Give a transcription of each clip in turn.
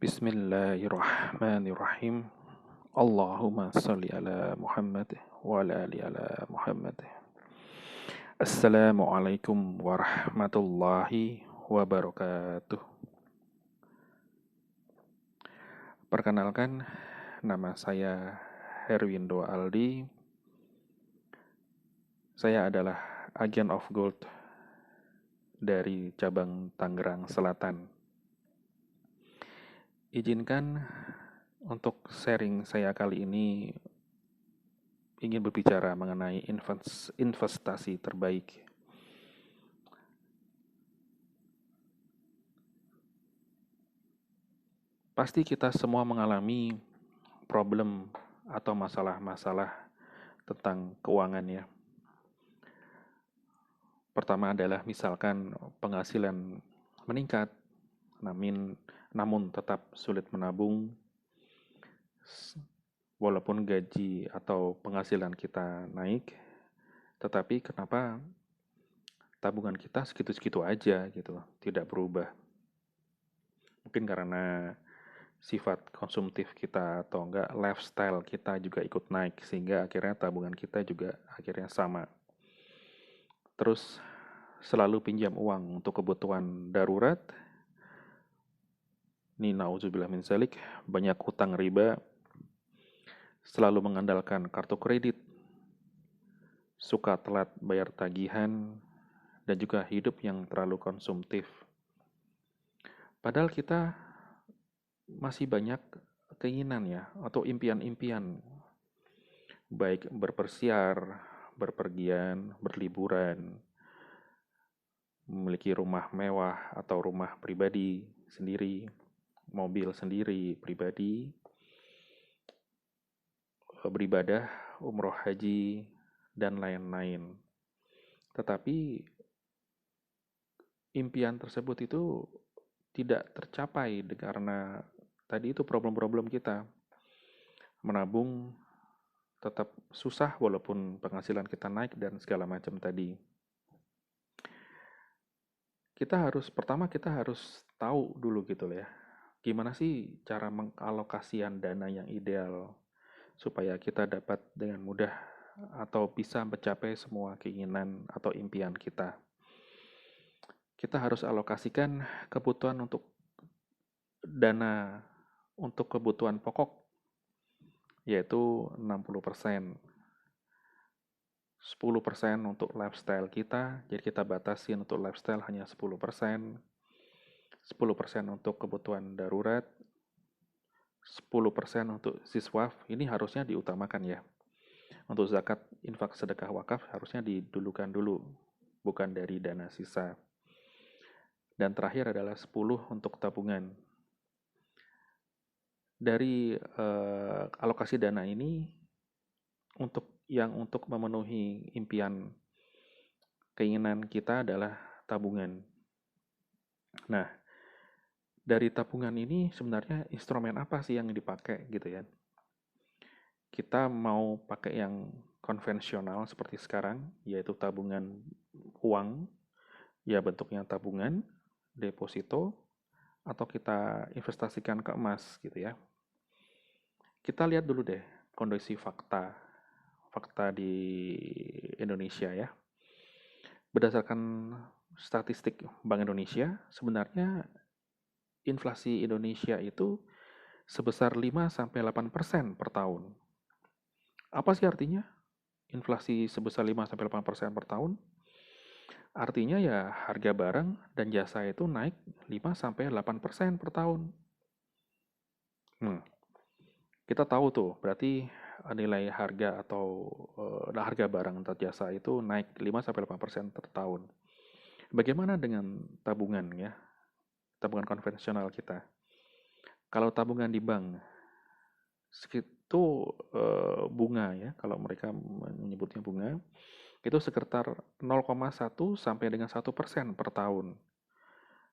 Bismillahirrahmanirrahim. Allahumma salli ala Muhammad wa ala ali ala Muhammad. Assalamualaikum warahmatullahi wabarakatuh. Perkenalkan, nama saya Herwindo Aldi. Saya adalah agen of gold dari cabang Tangerang Selatan. Izinkan untuk sharing saya kali ini ingin berbicara mengenai investasi terbaik. Pasti kita semua mengalami problem atau masalah-masalah tentang keuangan ya. Pertama adalah misalkan penghasilan meningkat, namun tetap sulit menabung, walaupun gaji atau penghasilan kita naik, tetapi kenapa tabungan kita segitu-segitu aja gitu, tidak berubah. Mungkin karena sifat konsumtif kita atau enggak lifestyle kita juga ikut naik, sehingga akhirnya tabungan kita juga akhirnya sama. Terus selalu pinjam uang untuk kebutuhan darurat. Ini na'udzubillah min dzalik, banyak hutang riba, selalu mengandalkan kartu kredit, suka telat bayar tagihan, dan juga hidup yang terlalu konsumtif. Padahal kita masih banyak keinginan ya, atau impian-impian, baik berpersiar, berpergian, berliburan, memiliki rumah mewah atau rumah pribadi sendiri, mobil sendiri, pribadi, beribadah, umroh haji, dan lain-lain. Tetapi impian tersebut itu tidak tercapai karena tadi itu problem-problem kita. Menabung tetap susah walaupun penghasilan kita naik dan segala macam tadi. Pertama kita harus tahu dulu gitu ya. Gimana sih cara mengalokasian dana yang ideal supaya kita dapat dengan mudah atau bisa mencapai semua keinginan atau impian kita. Kita harus alokasikan kebutuhan untuk dana untuk kebutuhan pokok, yaitu 60%. 10% untuk lifestyle kita, jadi kita batasin untuk lifestyle hanya 10%. 10% untuk kebutuhan darurat, 10% untuk siswaf, ini harusnya diutamakan ya. Untuk zakat, infak, sedekah, wakaf harusnya didulukan dulu, bukan dari dana sisa. Dan terakhir adalah 10 untuk tabungan. Dari alokasi dana ini, untuk memenuhi impian, keinginan kita adalah tabungan. Nah, dari tabungan ini sebenarnya instrumen apa sih yang dipakai gitu ya? Kita mau pakai yang konvensional seperti sekarang, yaitu tabungan uang, ya bentuknya tabungan, deposito, atau kita investasikan ke emas gitu ya. Kita lihat dulu deh kondisi fakta di Indonesia ya. Berdasarkan statistik Bank Indonesia, sebenarnya inflasi Indonesia itu sebesar 5-8% per tahun. Apa sih artinya? Inflasi sebesar 5-8% per tahun? Artinya ya harga barang dan jasa itu naik 5-8% per tahun. Kita tahu tuh, berarti nilai harga atau harga barang atau jasa itu naik 5-8% per tahun. Bagaimana dengan tabungan ya? Tabungan konvensional kita. Kalau tabungan di bank, itu bunga ya, kalau mereka menyebutnya bunga, itu sekitar 0,1 sampai dengan 1% per tahun.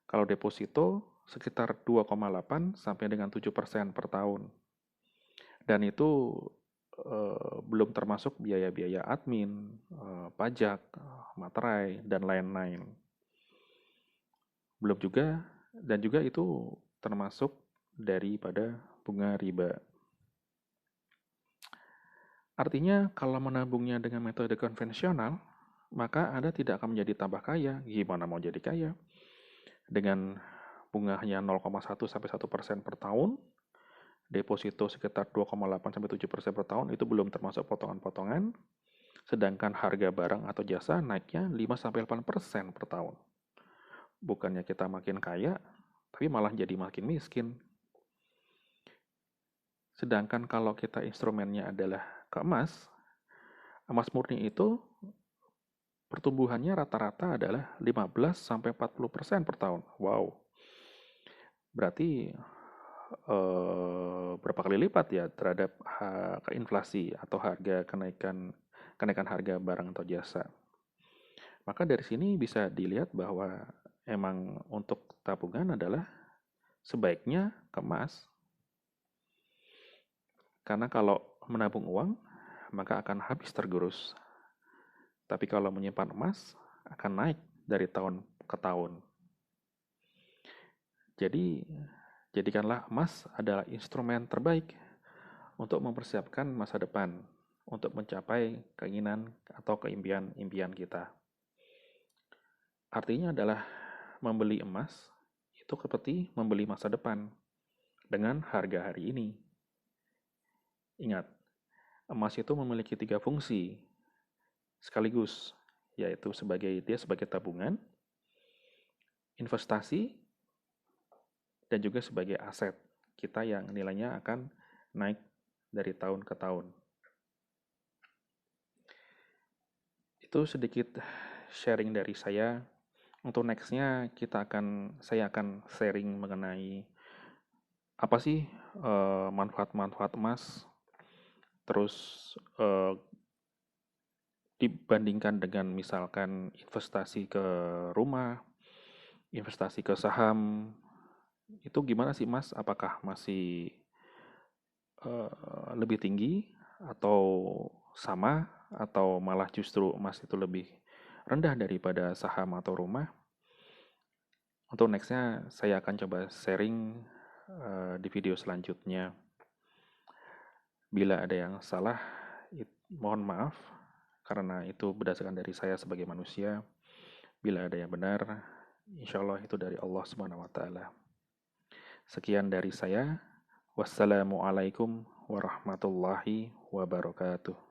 Kalau deposito sekitar 2,8 sampai dengan 7% per tahun. Dan itu belum termasuk biaya-biaya admin, pajak, materai, dan lain-lain. Belum juga, dan juga itu termasuk daripada bunga riba. Artinya kalau menabungnya dengan metode konvensional, maka Anda tidak akan menjadi tambah kaya. Gimana mau jadi kaya? Dengan bunganya 0,1 sampai 1% per tahun, deposito sekitar 2,8 sampai 7% per tahun, itu belum termasuk potongan-potongan. Sedangkan harga barang atau jasa naiknya 5 sampai 8% per tahun. Bukannya kita makin kaya, tapi malah jadi makin miskin. Sedangkan kalau kita instrumennya adalah ke emas murni itu pertumbuhannya rata-rata adalah 15 sampai 40% per tahun. Wow. Berarti berapa kali lipat ya terhadap inflasi atau harga kenaikan harga barang atau jasa. Maka dari sini bisa dilihat bahwa emang untuk tabungan adalah sebaiknya ke emas. Karena kalau menabung uang, maka akan habis tergerus. Tapi kalau menyimpan emas, akan naik dari tahun ke tahun. Jadi, jadikanlah emas adalah instrumen terbaik untuk mempersiapkan masa depan, untuk mencapai keinginan atau keimpian-impian kita. Artinya adalah membeli emas itu seperti membeli masa depan dengan harga hari ini. Ingat, emas itu memiliki 3 fungsi sekaligus, yaitu sebagai tabungan, investasi, dan juga sebagai aset kita yang nilainya akan naik dari tahun ke tahun. Itu sedikit sharing dari saya. Untuk nextnya saya akan sharing mengenai apa sih manfaat-manfaat emas, terus dibandingkan dengan misalkan investasi ke rumah, investasi ke saham, itu gimana sih Mas? Apakah masih lebih tinggi atau sama atau malah justru emas itu lebih rendah daripada saham atau rumah? Untuk nextnya saya akan coba sharing di video selanjutnya. Bila ada yang salah, mohon maaf karena itu berdasarkan dari saya sebagai manusia. Bila ada yang benar, insya Allah itu dari Allah Subhanahu wa Ta'ala. Sekian dari saya. Wassalamualaikum warahmatullahi wabarakatuh.